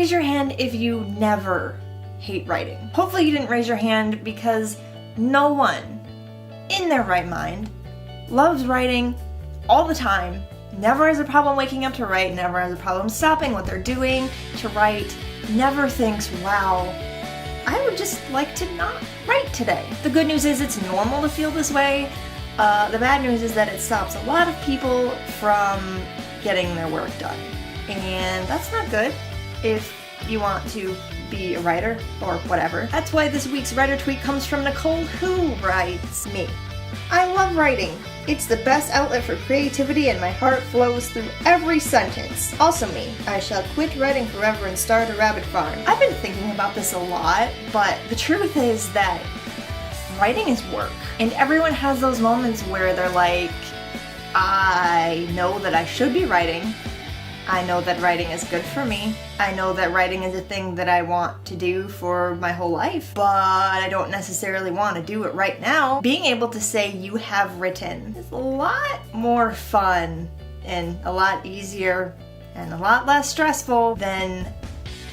raise your hand if you never hate writing. Hopefully you didn't raise your hand because no one in their right mind loves writing all the time, never has a problem waking up to write, never has a problem stopping what they're doing to write, never thinks, wow, I would just like to not write today. The good news is it's normal to feel this way. The bad news is that it stops a lot of people from getting their work done. And that's not good if you want to be a writer or whatever. That's why this week's writer tweet comes from Nicole, who writes me. I love writing. It's the best outlet for creativity and my heart flows through every sentence. Also me. I shall quit writing forever and start a rabbit farm. I've been thinking about this a lot, but the truth is that writing is work. And everyone has those moments where they're like, I know that I should be writing. I know that writing is good for me. I know that writing is a thing that I want to do for my whole life, but I don't necessarily want to do it right now. Being able to say you have written is a lot more fun and a lot easier and a lot less stressful than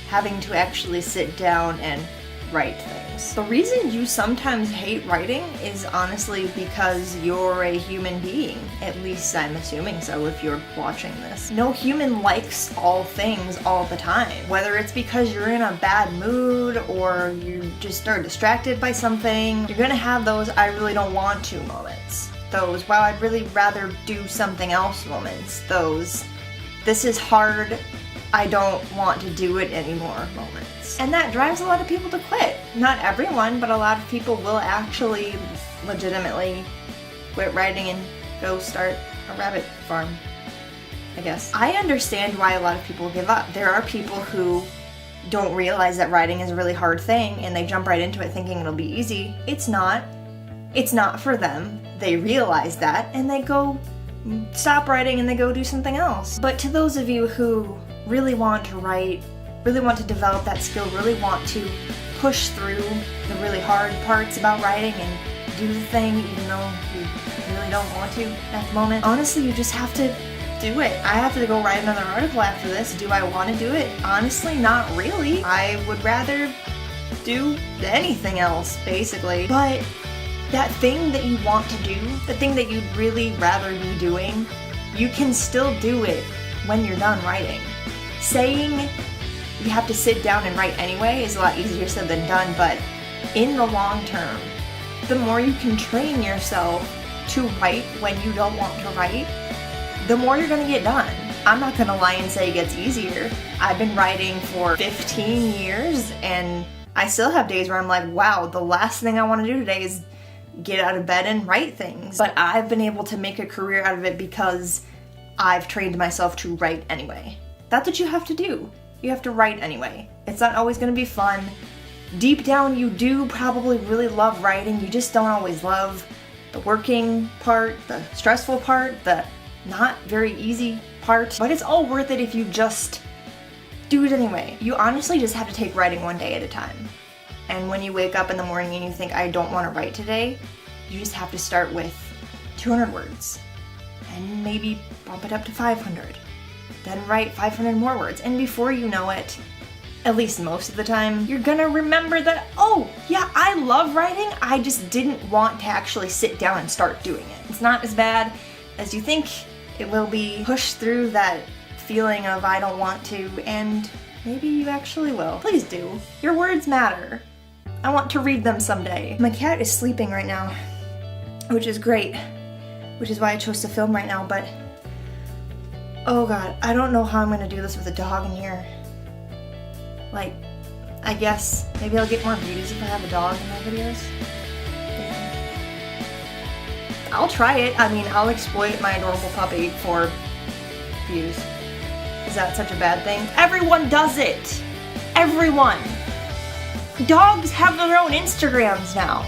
having to actually sit down and write things. The reason you sometimes hate writing is honestly because you're a human being. At least I'm assuming so if you're watching this. No human likes all things all the time. Whether it's because you're in a bad mood or you just are distracted by something, you're gonna have those I really don't want to moments. Those, wow, I'd really rather do something else moments. Those, this is hard, I don't want to do it anymore moments. And that drives a lot of people to quit. Not everyone, but a lot of people will actually legitimately quit writing and go start a rabbit farm, I guess. I understand why a lot of people give up. There are people who don't realize that writing is a really hard thing and they jump right into it thinking it'll be easy. It's not. It's not for them. They realize that and they go stop writing and they go do something else. But to those of you who really want to write, really want to develop that skill, really want to push through the really hard parts about writing and do the thing even though you really don't want to at the moment. Honestly, you just have to do it. I have to go write another article after this. Do I want to do it? Honestly, not really. I would rather do anything else, basically. But that thing that you want to do, the thing that you'd really rather be doing, you can still do it when you're done writing. Saying you have to sit down and write anyway is a lot easier said than done, but in the long term, the more you can train yourself to write when you don't want to write, the more you're gonna get done. I'm not gonna lie and say it gets easier. I've been writing for 15 years and I still have days where I'm like, wow, the last thing I wanna do today is get out of bed and write things. But I've been able to make a career out of it because I've trained myself to write anyway. That's what you have to do. You have to write anyway. It's not always gonna be fun. Deep down, you do probably really love writing. You just don't always love the working part, the stressful part, the not very easy part. But it's all worth it if you just do it anyway. You honestly just have to take writing one day at a time. And when you wake up in the morning and you think, I don't want to write today, you just have to start with 200 words. And maybe bump it up to 500. Then write 500 more words. And before you know it, at least most of the time, you're gonna remember that, oh, yeah, I love writing, I just didn't want to actually sit down and start doing it. It's not as bad as you think it will be. Push through that feeling of I don't want to, and maybe you actually will. Please do. Your words matter. I want to read them someday. My cat is sleeping right now, which is great, which is why I chose to film right now, but oh god, I don't know how I'm gonna do this with a dog in here. Like, I guess maybe I'll get more views if I have a dog in my videos. Yeah. I'll try it. I mean, I'll exploit my adorable puppy for views. Is that such a bad thing? Everyone does it! Everyone! Dogs have their own Instagrams now.